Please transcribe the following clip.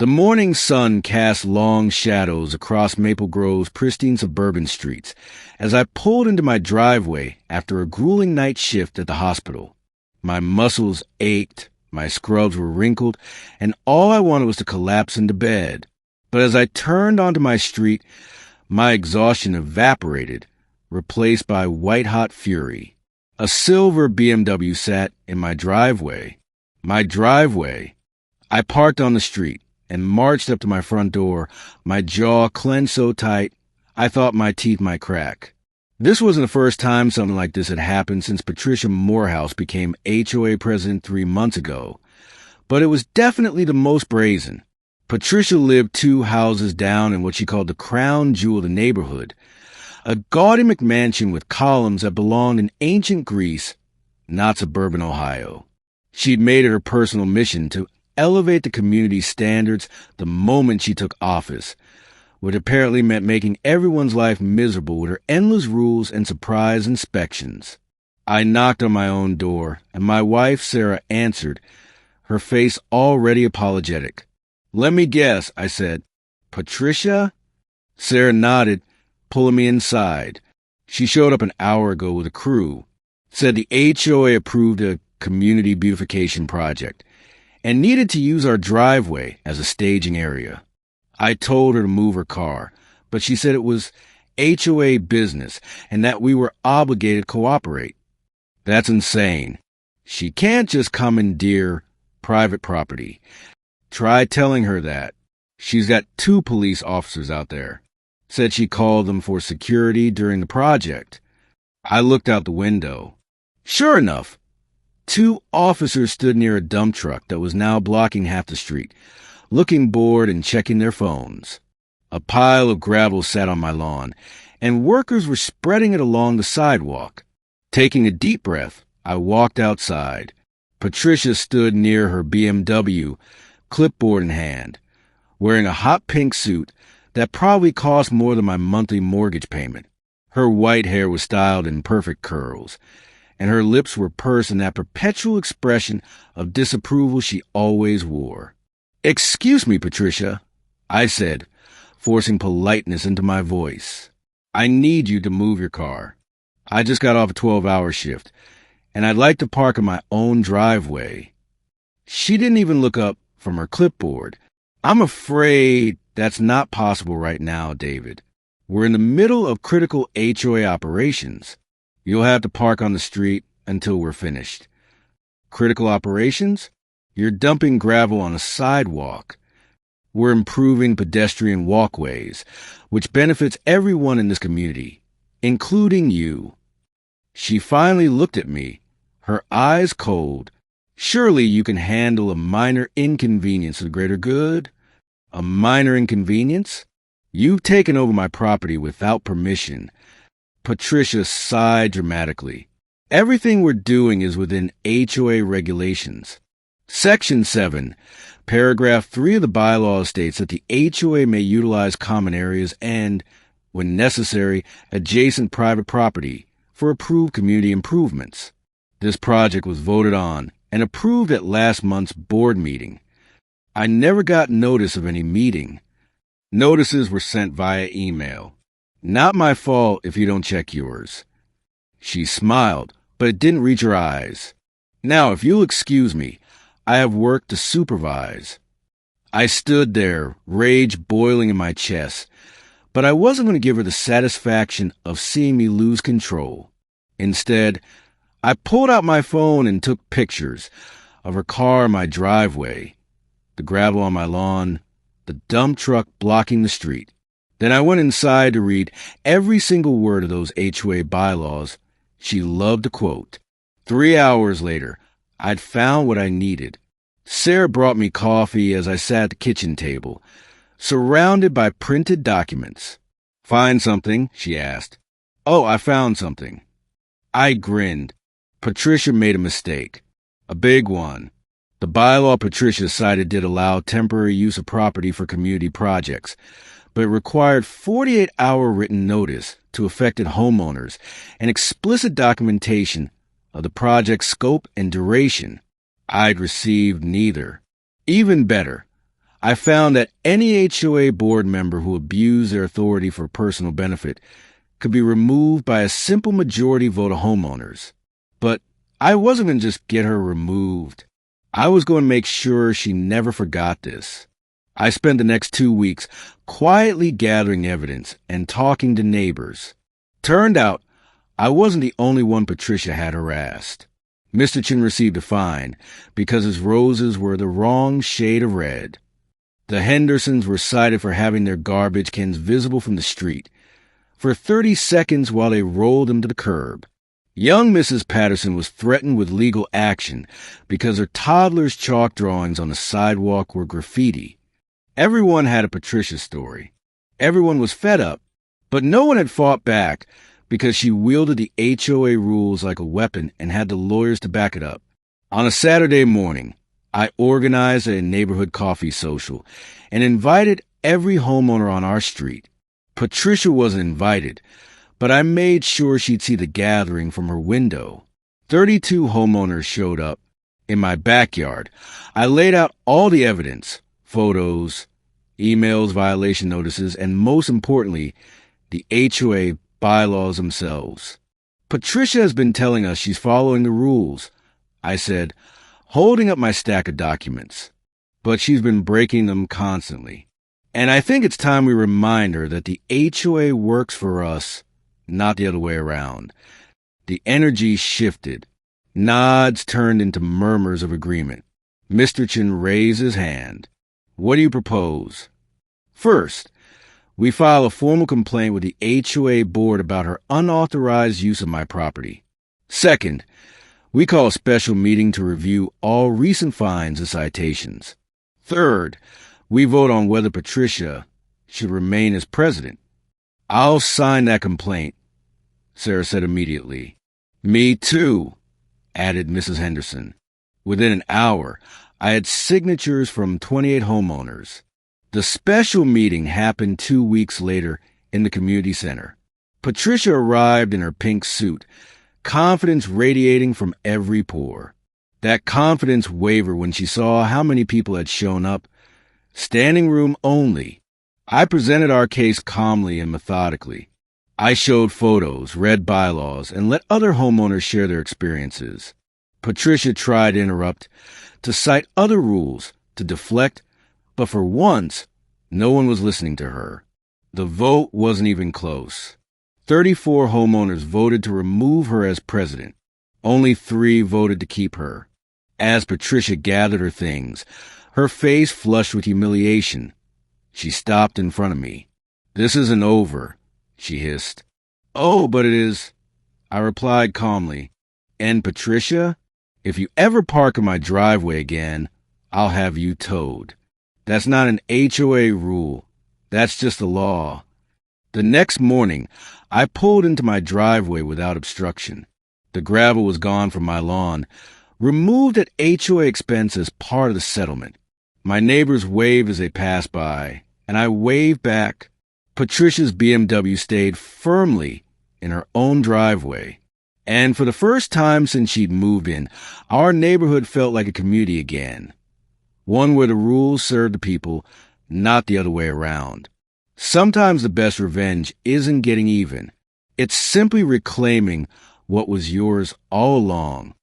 The morning sun cast long shadows across Maple Grove's pristine suburban streets as I pulled into my driveway after a grueling night shift at the hospital. My muscles ached, my scrubs were wrinkled, and all I wanted was to collapse into bed. But as I turned onto my street, my exhaustion evaporated, replaced by white-hot fury. A silver BMW sat in my driveway. My driveway. I parked on the street and marched up to my front door, my jaw clenched so tight I thought my teeth might crack. This wasn't the first time something like this had happened since Patricia Morehouse became HOA president 3 months ago, but it was definitely the most brazen. Patricia lived 2 houses down in what she called the crown jewel of the neighborhood, a gaudy McMansion with columns that belonged in ancient Greece, not suburban Ohio. She'd made it her personal mission to elevate the community's standards the moment she took office, which apparently meant making everyone's life miserable with her endless rules and surprise inspections. I knocked on my own door, and my wife, Sarah, answered, her face already apologetic. "Let me guess," I said. "Patricia?" Sarah nodded, pulling me inside. She showed up an hour ago with a crew, said the HOA approved a community beautification project, and needed to use our driveway as a staging area. I told her to move her car, but she said it was HOA business and that we were obligated to cooperate. That's insane. She can't just commandeer private property. Try telling her that. She's got 2 police officers out there. Said she called them for security during the project. I looked out the window. Sure enough, 2 officers stood near a dump truck that was now blocking half the street, looking bored and checking their phones. A pile of gravel sat on my lawn, and workers were spreading it along the sidewalk. Taking a deep breath, I walked outside. Patricia stood near her BMW, clipboard in hand, wearing a hot pink suit that probably cost more than my monthly mortgage payment. Her white hair was styled in perfect curls, and her lips were pursed in that perpetual expression of disapproval she always wore. "Excuse me, Patricia," I said, forcing politeness into my voice. "I need you to move your car. I just got off a 12-hour shift, and I'd like to park in my own driveway." She didn't even look up from her clipboard. "I'm afraid that's not possible right now, David. We're in the middle of critical HOA operations. You'll have to park on the street until we're finished." "Critical operations? You're dumping gravel on a sidewalk. We're improving pedestrian walkways, which benefits everyone in this community, including you." She finally looked at me, her eyes cold. "Surely you can handle a minor inconvenience for the greater good?" "A minor inconvenience? You've taken over my property without permission." Patricia sighed dramatically. "Everything we're doing is within HOA regulations. Section 7, paragraph 3 of the bylaws states that the HOA may utilize common areas and, when necessary, adjacent private property for approved community improvements. This project was voted on and approved at last month's board meeting. I never got notice of any meeting. Notices were sent via email. Not my fault if you don't check yours." She smiled, but it didn't reach her eyes. "Now, if you'll excuse me, I have work to supervise." I stood there, rage boiling in my chest, but I wasn't going to give her the satisfaction of seeing me lose control. Instead, I pulled out my phone and took pictures of her car in my driveway, the gravel on my lawn, the dump truck blocking the street. Then I went inside to read every single word of those HOA bylaws she loved to quote. 3 hours later, I'd found what I needed. Sarah brought me coffee as I sat at the kitchen table, surrounded by printed documents. "Find something?" she asked. "Oh, I found something." I grinned. Patricia made a mistake. A big one. The bylaw Patricia cited did allow temporary use of property for community projects, but it required 48-hour written notice to affected homeowners and explicit documentation of the project's scope and duration. I'd received neither. Even better, I found that any HOA board member who abused their authority for personal benefit could be removed by a simple majority vote of homeowners. But I wasn't going to just get her removed. I was going to make sure she never forgot this. I spent the next 2 weeks quietly gathering evidence and talking to neighbors. Turned out, I wasn't the only one Patricia had harassed. Mr. Chin received a fine because his roses were the wrong shade of red. The Hendersons were cited for having their garbage cans visible from the street for 30 seconds while they rolled them to the curb. Young Mrs. Patterson was threatened with legal action because her toddler's chalk drawings on the sidewalk were graffiti. Everyone had a Patricia story. Everyone was fed up, but no one had fought back because she wielded the HOA rules like a weapon and had the lawyers to back it up. On a Saturday morning, I organized a neighborhood coffee social and invited every homeowner on our street. Patricia wasn't invited, but I made sure she'd see the gathering from her window. 32 homeowners showed up. In my backyard, I laid out all the evidence, photos, emails, violation notices, and most importantly, the HOA bylaws themselves. Patricia has been telling us she's following the rules, I said, holding up my stack of documents. But she's been breaking them constantly. And I think it's time we remind her that the HOA works for us, not the other way around. The energy shifted. Nods turned into murmurs of agreement. Mr. Chin raised his hand. What do you propose? First, we file a formal complaint with the HOA board about her unauthorized use of my property. Second, we call a special meeting to review all recent fines and citations. Third, we vote on whether Patricia should remain as president. I'll sign that complaint, Sarah said immediately. Me too, added Mrs. Henderson. Within an hour, I had signatures from 28 homeowners. The special meeting happened 2 weeks later in the community center. Patricia arrived in her pink suit, confidence radiating from every pore. That confidence wavered when she saw how many people had shown up. Standing room only. I presented our case calmly and methodically. I showed photos, read bylaws, and let other homeowners share their experiences. Patricia tried to interrupt, to cite other rules, to deflect, but for once, no one was listening to her. The vote wasn't even close. 34 homeowners voted to remove her as president. Only 3 voted to keep her. As Patricia gathered her things, her face flushed with humiliation, she stopped in front of me. This isn't over, she hissed. Oh, but it is, I replied calmly. And Patricia, if you ever park in my driveway again, I'll have you towed. That's not an HOA rule. That's just the law. The next morning, I pulled into my driveway without obstruction. The gravel was gone from my lawn, removed at HOA expense as part of the settlement. My neighbors waved as they passed by, and I waved back. Patricia's BMW stayed firmly in her own driveway. And for the first time since she'd moved in, our neighborhood felt like a community again. One where the rules served the people, not the other way around. Sometimes the best revenge isn't getting even. It's simply reclaiming what was yours all along.